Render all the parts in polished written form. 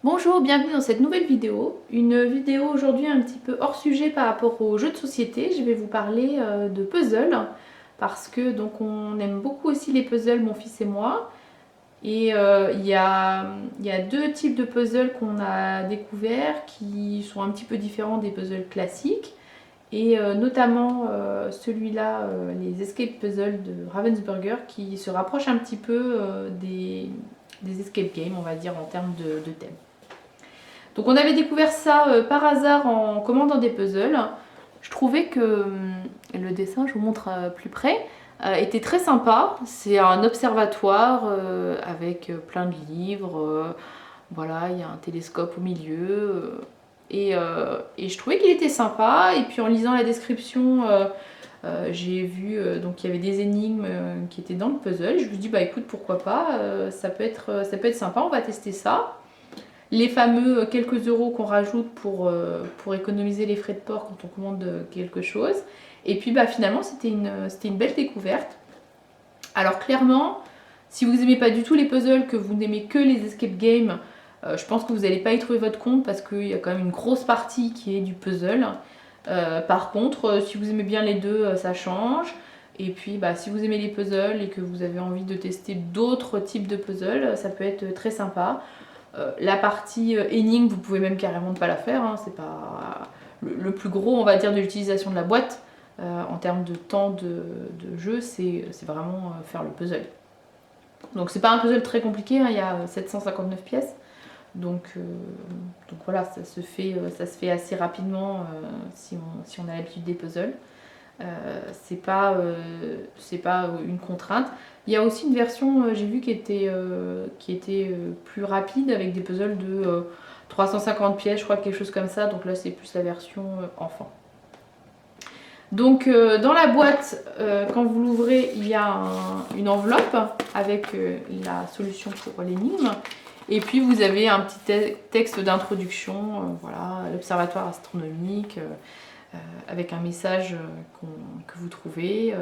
Bonjour, bienvenue dans cette nouvelle vidéo. Une vidéo aujourd'hui un petit peu hors sujet par rapport aux jeux de société. Je vais vous parler de puzzles parce que donc on aime beaucoup aussi les puzzles, mon fils et moi. Et il y a deux types de puzzles qu'on a découverts qui sont un petit peu différents des puzzles classiques. Et notamment celui-là, les escape puzzles de Ravensburger qui se rapprochent un petit peu des escape games, on va dire, en termes de thème. Donc on avait découvert ça par hasard en commandant des puzzles. Je trouvais que le dessin, je vous montre plus près, était très sympa. C'est un observatoire avec plein de livres. Voilà, il y a un télescope au milieu. Et je trouvais qu'il était sympa. Et puis en lisant la description, j'ai vu donc il y avait des énigmes qui étaient dans le puzzle. Je me suis dit bah écoute pourquoi pas, ça peut être sympa, on va tester ça. Les fameux quelques euros qu'on rajoute pour économiser les frais de port quand on commande quelque chose. Et puis bah, finalement c'était une belle découverte. Alors clairement, si vous n'aimez pas du tout les puzzles, que vous n'aimez que les escape games, je pense que vous n'allez pas y trouver votre compte parce qu'il y a quand même une grosse partie qui est du puzzle. Par contre, si vous aimez bien les deux, ça change. Et puis bah, si vous aimez les puzzles et que vous avez envie de tester d'autres types de puzzles, ça peut être très sympa. La partie énigme, vous pouvez même carrément ne pas la faire, hein, c'est pas le plus gros, on va dire, de l'utilisation de la boîte en termes de temps de jeu, c'est vraiment faire le puzzle. Donc c'est pas un puzzle très compliqué, hein, il y a 759 pièces, donc voilà, ça se fait assez rapidement si on a l'habitude des puzzles. C'est pas une contrainte. Il y a aussi une version, j'ai vu, qui était plus rapide avec des puzzles de 350 pièces, je crois, quelque chose comme ça. Donc là, c'est plus la version enfant. Donc dans la boîte, quand vous l'ouvrez, il y a une enveloppe avec la solution pour l'énigme. Et puis vous avez un petit texte d'introduction, voilà, l'observatoire astronomique. Avec un message que vous trouvez.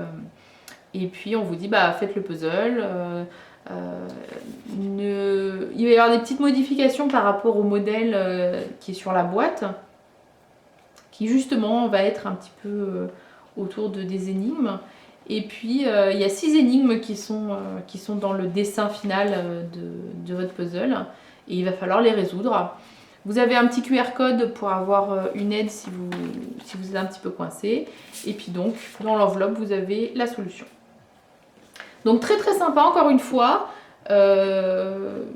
Et puis on vous dit bah faites le puzzle. Il va y avoir des petites modifications par rapport au modèle qui est sur la boîte, qui justement va être un petit peu autour des énigmes. Et puis il y a 6 énigmes qui sont dans le dessin final de votre puzzle. Et il va falloir les résoudre. Vous avez un petit QR code pour avoir une aide si vous êtes un petit peu coincé. Et puis donc, dans l'enveloppe, vous avez la solution. Donc très très sympa, encore une fois. Le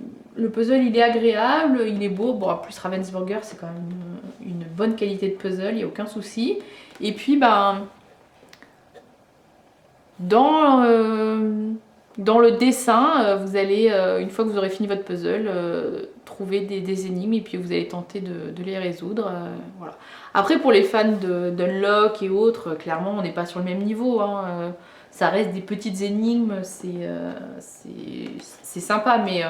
puzzle, il est agréable, il est beau. Bon, en plus, Ravensburger, c'est quand même une bonne qualité de puzzle, il n'y a aucun souci. Et puis, ben, dans le dessin, vous allez, une fois que vous aurez fini votre puzzle, trouver des énigmes et puis vous allez tenter de les résoudre. Voilà. Après, pour les fans d'Unlock et autres, clairement, on n'est pas sur le même niveau. Hein. Ça reste des petites énigmes, c'est sympa, mais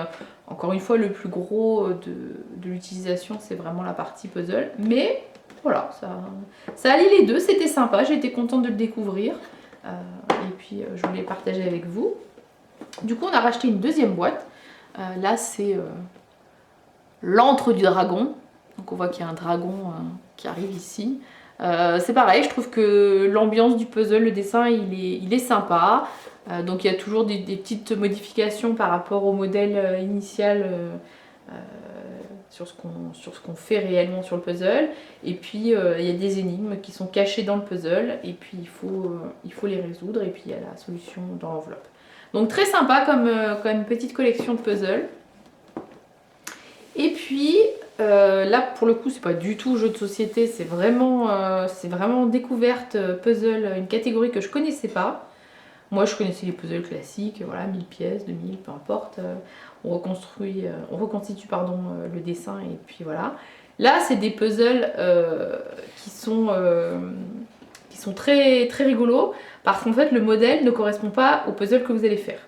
encore une fois, le plus gros de l'utilisation, c'est vraiment la partie puzzle. Mais voilà, ça allie les deux, c'était sympa, j'ai été contente de le découvrir. Et puis, je voulais partager avec vous. Du coup, on a racheté une deuxième boîte. Là, c'est l'antre du dragon. Donc, on voit qu'il y a un dragon qui arrive ici. C'est pareil, je trouve que l'ambiance du puzzle, le dessin, il est sympa. Donc, il y a toujours des petites modifications par rapport au modèle initial sur ce qu'on fait réellement sur le puzzle. Et puis, il y a des énigmes qui sont cachées dans le puzzle. Et puis, il faut les résoudre. Et puis, il y a la solution dans l'enveloppe. Donc très sympa comme petite collection de puzzles. Et puis là pour le coup c'est pas du tout jeu de société, c'est vraiment découverte puzzle, une catégorie que je connaissais pas. Moi je connaissais les puzzles classiques, voilà, 1000 pièces, 2000, peu importe. On reconstitue le dessin et puis voilà. Là c'est des puzzles qui sont très, très rigolos parce qu'en fait le modèle ne correspond pas au puzzle que vous allez faire.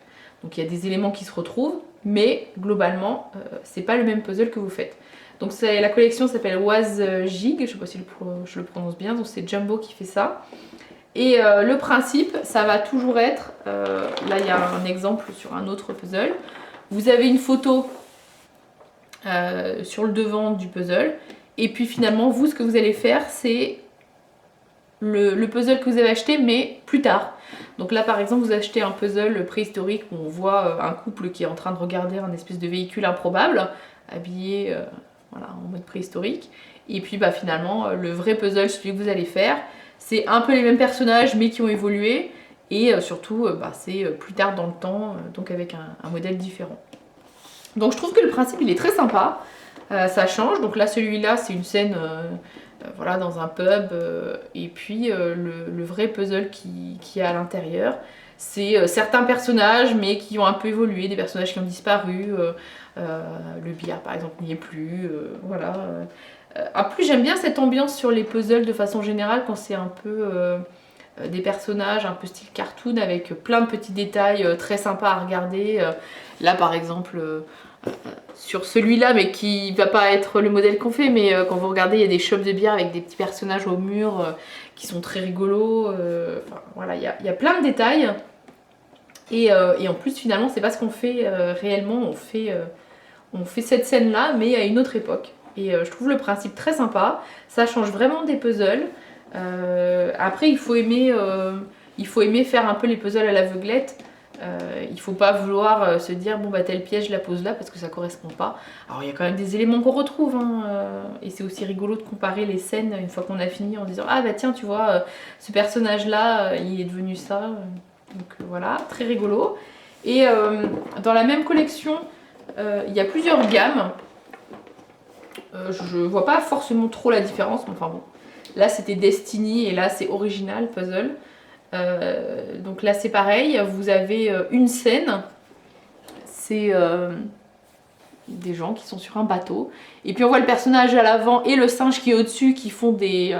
Donc il y a des éléments qui se retrouvent, mais globalement c'est pas le même puzzle que vous faites. Donc la collection s'appelle Was Jig, je ne sais pas si je le prononce bien, donc c'est Jumbo qui fait ça. Et le principe, ça va toujours être, là il y a un exemple sur un autre puzzle, vous avez une photo sur le devant du puzzle. Et puis finalement, vous, ce que vous allez faire, c'est le puzzle que vous avez acheté, mais plus tard. Donc là, par exemple, vous achetez un puzzle préhistorique où on voit un couple qui est en train de regarder un espèce de véhicule improbable, habillé voilà, en mode préhistorique. Et puis bah, finalement, le vrai puzzle, celui que vous allez faire, c'est un peu les mêmes personnages, mais qui ont évolué. Et surtout, bah, c'est plus tard dans le temps, donc avec un modèle différent. Donc je trouve que le principe, il est très sympa. Ça change. Donc là, celui-là, c'est une scène voilà, dans un pub. Et puis le vrai puzzle qui est à l'intérieur, c'est certains personnages, mais qui ont un peu évolué, des personnages qui ont disparu. Le billard, par exemple, n'y est plus. Voilà. En plus, j'aime bien cette ambiance sur les puzzles de façon générale, quand c'est un peu des personnages un peu style cartoon, avec plein de petits détails très sympas à regarder. Là, par exemple... sur celui-là, mais qui va pas être le modèle qu'on fait, mais quand vous regardez, il y a des shops de bière avec des petits personnages au mur qui sont très rigolos. Enfin, voilà, il y a plein de détails. Et en plus, finalement, c'est pas ce qu'on fait réellement. On fait cette scène-là, mais à une autre époque. Et je trouve le principe très sympa. Ça change vraiment des puzzles. Après, il faut aimer faire un peu les puzzles à l'aveuglette. Il faut pas vouloir se dire bon bah tel piège je la pose là parce que ça correspond pas. Alors il y a quand même des éléments qu'on retrouve hein, et c'est aussi rigolo de comparer les scènes une fois qu'on a fini en disant ah bah tiens tu vois ce personnage là il est devenu ça. Donc voilà, très rigolo. Et dans la même collection il y a plusieurs gammes. Je vois pas forcément trop la différence mais enfin bon. Là c'était Destiny et là c'est Original Puzzle. Donc là c'est pareil, vous avez une scène, c'est des gens qui sont sur un bateau, et puis on voit le personnage à l'avant et le singe qui est au-dessus qui font des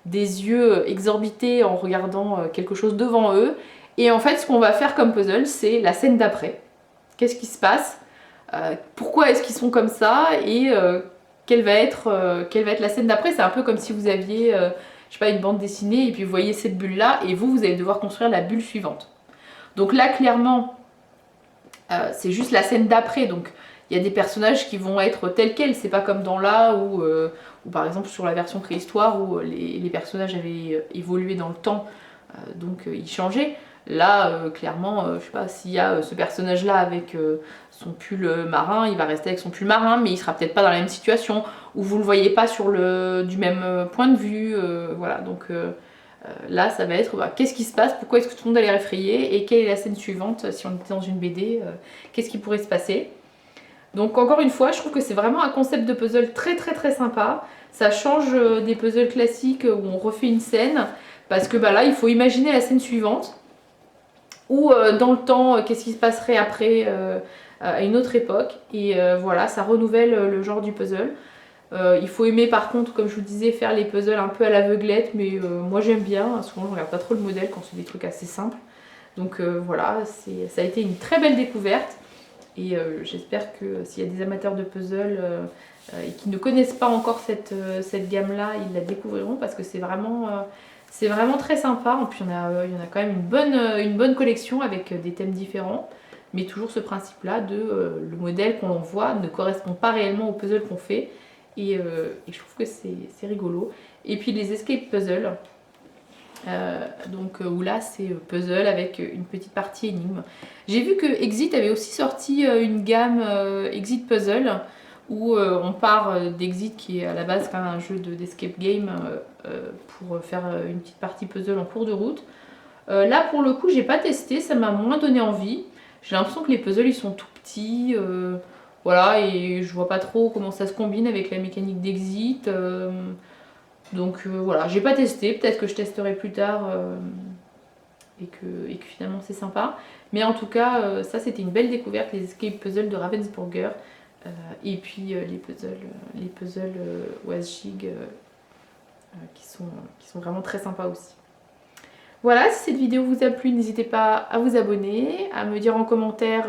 yeux exorbités en regardant quelque chose devant eux, et en fait ce qu'on va faire comme puzzle c'est la scène d'après. Qu'est-ce qui se passe, pourquoi est-ce qu'ils sont comme ça, et quelle va être la scène d'après. C'est un peu comme si vous aviez je sais pas, une bande dessinée et puis vous voyez cette bulle là et vous allez devoir construire la bulle suivante. Donc là clairement c'est juste la scène d'après, donc il y a des personnages qui vont être tels quels, c'est pas comme dans là où par exemple sur la version préhistoire où les personnages avaient évolué dans le temps, donc ils changeaient. Là, clairement, je sais pas, s'il y a ce personnage-là avec son pull marin, il va rester avec son pull marin, mais il sera peut-être pas dans la même situation, ou vous le voyez pas du même point de vue, voilà. Donc là, ça va être, bah, qu'est-ce qui se passe, pourquoi est-ce que tout le monde a l'air effrayé, et quelle est la scène suivante, si on était dans une BD, qu'est-ce qui pourrait se passer. Donc encore une fois, je trouve que c'est vraiment un concept de puzzle très très très sympa. Ça change des puzzles classiques où on refait une scène, parce que bah, là, il faut imaginer la scène suivante, ou dans le temps, qu'est-ce qui se passerait après à une autre époque. Et voilà, ça renouvelle le genre du puzzle. Il faut aimer par contre, comme je vous disais, faire les puzzles un peu à l'aveuglette, mais moi j'aime bien. Souvent je regarde pas trop le modèle quand c'est des trucs assez simples. Donc voilà, ça a été une très belle découverte. Et j'espère que s'il y a des amateurs de puzzle et qui ne connaissent pas encore cette gamme-là, ils la découvriront parce que c'est vraiment très sympa. En plus, il y en a quand même une bonne collection avec des thèmes différents. Mais toujours ce principe-là de le modèle qu'on voit ne correspond pas réellement au puzzle qu'on fait. Et je trouve que c'est rigolo. Et puis les escape puzzles. Donc où là c'est puzzle avec une petite partie énigme. J'ai vu que Exit avait aussi sorti une gamme Exit Puzzle où on part d'Exit qui est à la base quand même un jeu d'escape game pour faire une petite partie puzzle en cours de route. Là pour le coup j'ai pas testé, ça m'a moins donné envie. J'ai l'impression que les puzzles ils sont tout petits, voilà, et je vois pas trop comment ça se combine avec la mécanique d'Exit. Donc voilà, j'ai pas testé, peut-être que je testerai plus tard et que finalement c'est sympa. Mais en tout cas, ça c'était une belle découverte, les escape puzzles de Ravensburger. Et puis les puzzles WasJig qui sont vraiment très sympas aussi. Voilà, si cette vidéo vous a plu, n'hésitez pas à vous abonner, à me dire en commentaire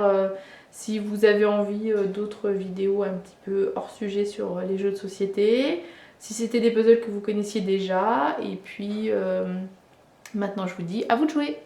si vous avez envie d'autres vidéos un petit peu hors sujet sur les jeux de société, si c'était des puzzles que vous connaissiez déjà, et puis maintenant je vous dis à vous de jouer!